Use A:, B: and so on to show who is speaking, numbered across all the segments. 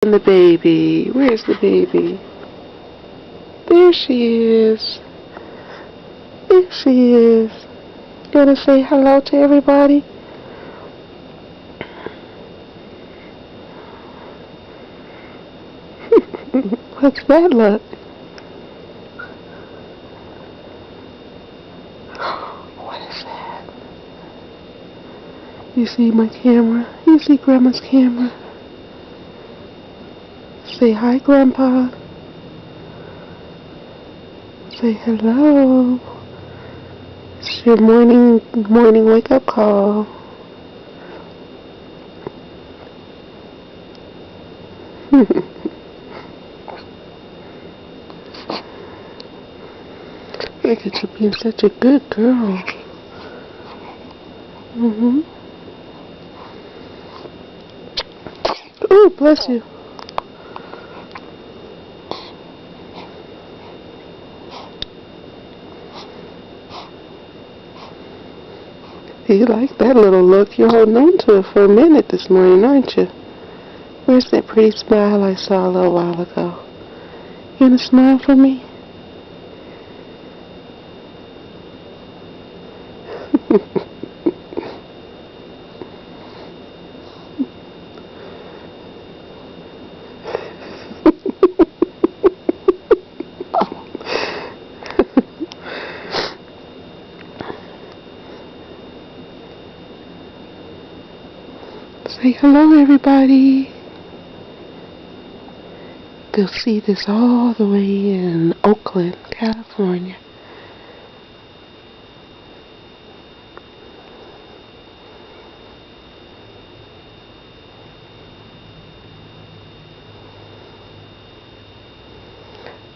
A: And the baby. Where's the baby? There she is. There she is. Gonna say hello to everybody? What's that look? What is that? You see my camera? You see Grandma's camera? Say hi, Grandpa. Say hello. It's your morning wake up call. Look at you being such a good girl. Oh, bless you. You like that little look. You're holding on to it for a minute this morning, aren't you? Where's that pretty smile I saw a little while ago? You gonna smile for me? Say hello, everybody. They'll see this all the way in Oakland, California.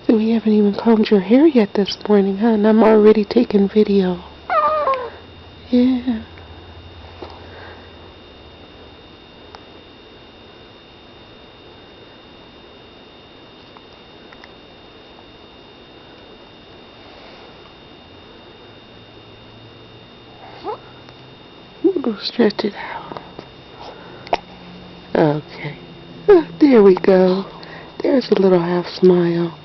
A: So we haven't even combed your hair yet this morning, huh? And I'm already taking video. Yeah. We'll stretch it out. Okay. There we go. There's a little half smile.